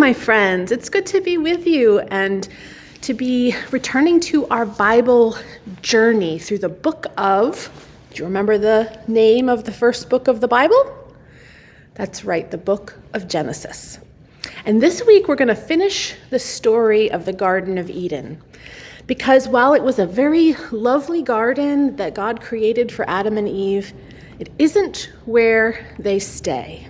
my friends. It's good to be with you and to be returning to our Bible journey through the book of, do you remember the name of the first book of the Bible? That's right, the book of Genesis. And this week we're going to finish the story of the Garden of Eden. Because while it was a very lovely garden that God created for Adam and Eve, it isn't where they stay.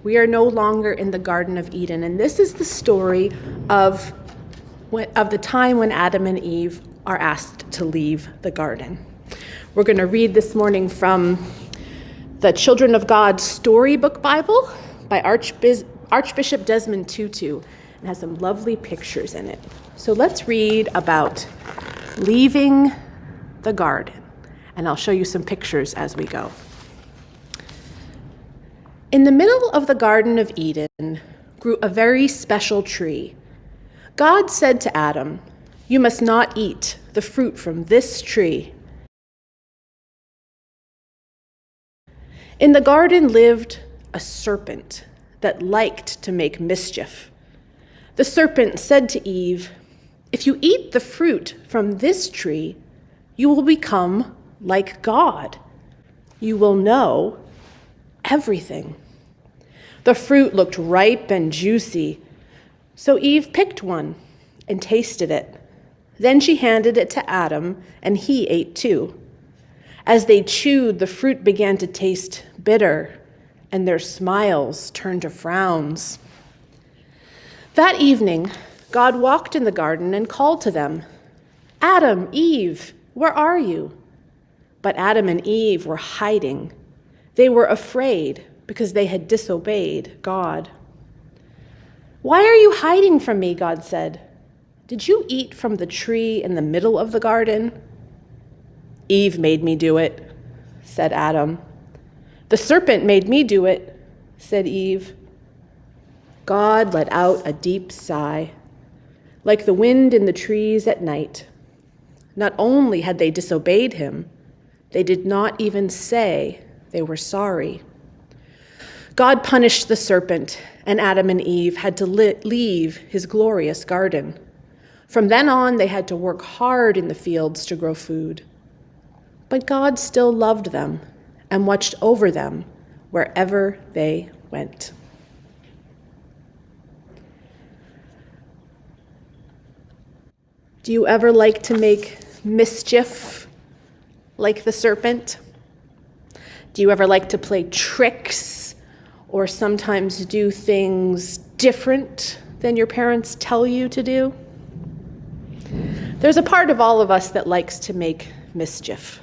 We are no longer in the Garden of Eden, and this is the story of the time when Adam and Eve are asked to leave the garden. We're going to read this morning from the Children of God Storybook Bible by Archbishop Desmond Tutu, and has some lovely pictures in it. So let's read about leaving the garden, and I'll show you some pictures as we go. In the middle of the Garden of Eden grew a very special tree. God said to Adam, "You must not eat the fruit from this tree." In the garden lived a serpent that liked to make mischief. The serpent said to Eve, "If you eat the fruit from this tree, you will become like God. You will know everything." The fruit looked ripe and juicy, so Eve picked one and tasted it. Then she handed it to Adam, and he ate too. As they chewed, the fruit began to taste bitter, and their smiles turned to frowns. That evening, God walked in the garden and called to them, "Adam, Eve, where are you?" But Adam and Eve were hiding. They were afraid because they had disobeyed God. "Why are you hiding from me?" God said. "Did you eat from the tree in the middle of the garden?" "Eve made me do it," said Adam. "The serpent made me do it," said Eve. God let out a deep sigh, like the wind in the trees at night. Not only had they disobeyed him, they did not even say they were sorry. God punished the serpent, and Adam and Eve had to leave his glorious garden. From then on, they had to work hard in the fields to grow food. But God still loved them and watched over them wherever they went. Do you ever like to make mischief like the serpent? Do you ever like to play tricks or sometimes do things different than your parents tell you to do? There's a part of all of us that likes to make mischief.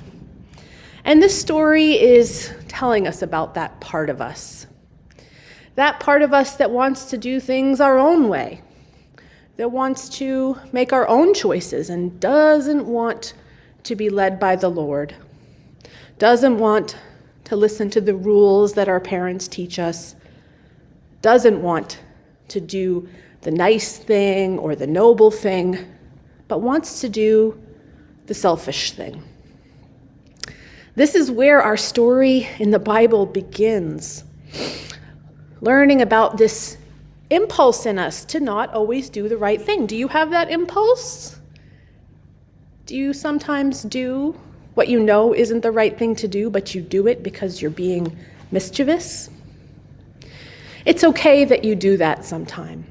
And this story is telling us about that part of us. That part of us that wants to do things our own way, that wants to make our own choices and doesn't want to be led by the Lord, doesn't want to listen to the rules that our parents teach us, doesn't want to do the nice thing or the noble thing, but wants to do the selfish thing. This is where our story in the Bible begins, learning about this impulse in us to not always do the right thing. Do you have that impulse? Do you sometimes do what you know isn't the right thing to do, but you do it because you're being mischievous? It's okay that you do that sometime.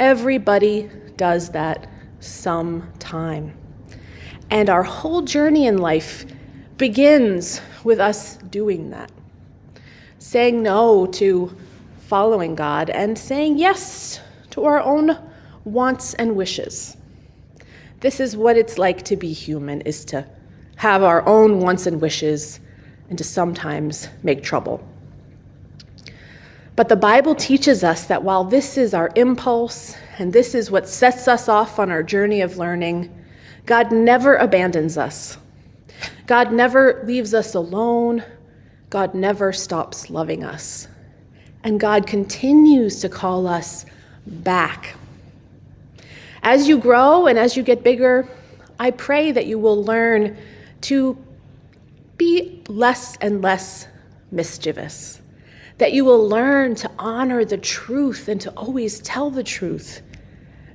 Everybody does that sometime. And our whole journey in life begins with us doing that. Saying no to following God and saying yes to our own wants and wishes. This is what it's like to be human, is to have our own wants and wishes and to sometimes make trouble. But the Bible teaches us that while this is our impulse and this is what sets us off on our journey of learning, God never abandons us. God never leaves us alone. God never stops loving us. And God continues to call us back. As you grow and as you get bigger, I pray that you will learn to be less and less mischievous, that you will learn to honor the truth and to always tell the truth,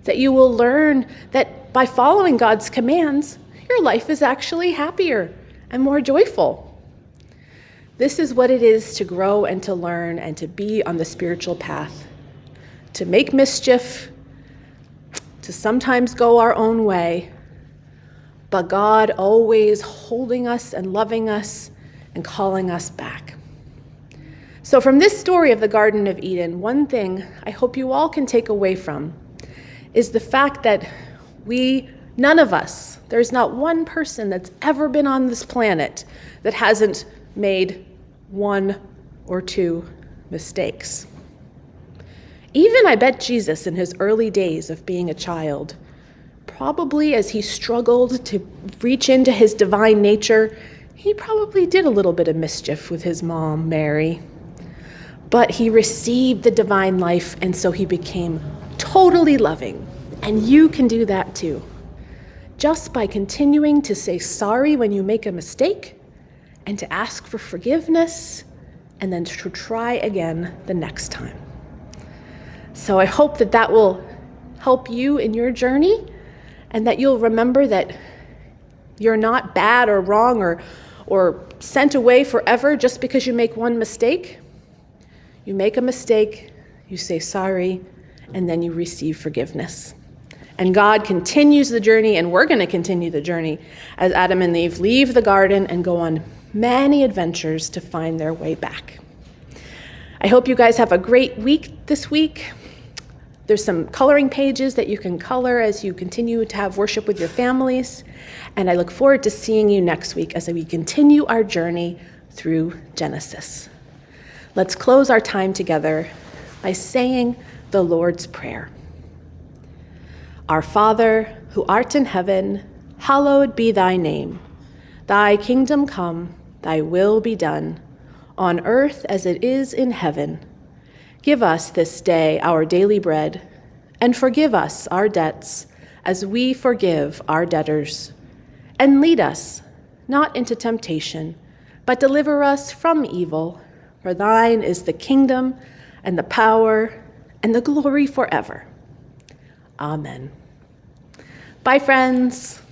that you will learn that by following God's commands, your life is actually happier and more joyful. This is what it is to grow and to learn and to be on the spiritual path, to make mischief, to sometimes go our own way, but God always holding us and loving us and calling us back. So from this story of the Garden of Eden, one thing I hope you all can take away from is the fact that none of us, there's not one person that's ever been on this planet that hasn't made one or two mistakes. Even I bet Jesus in his early days of being a child, probably as he struggled to reach into his divine nature, he probably did a little bit of mischief with his mom, Mary. But he received the divine life, and so he became totally loving. And you can do that too. Just by continuing to say sorry when you make a mistake, and to ask for forgiveness, and then to try again the next time. So I hope that that will help you in your journey, and that you'll remember that you're not bad or wrong or sent away forever just because you make one mistake. You make a mistake, you say sorry, and then you receive forgiveness. And God continues the journey, and we're going to continue the journey as Adam and Eve leave the garden and go on many adventures to find their way back. I hope you guys have a great week this week. There's some coloring pages that you can color as you continue to have worship with your families. And I look forward to seeing you next week as we continue our journey through Genesis. Let's close our time together by saying the Lord's Prayer. Our Father, who art in heaven, hallowed be thy name. Thy kingdom come, thy will be done, on earth as it is in heaven. Give us this day our daily bread, and forgive us our debts as we forgive our debtors. And lead us not into temptation, but deliver us from evil. For thine is the kingdom and the power and the glory forever. Amen. Bye, friends.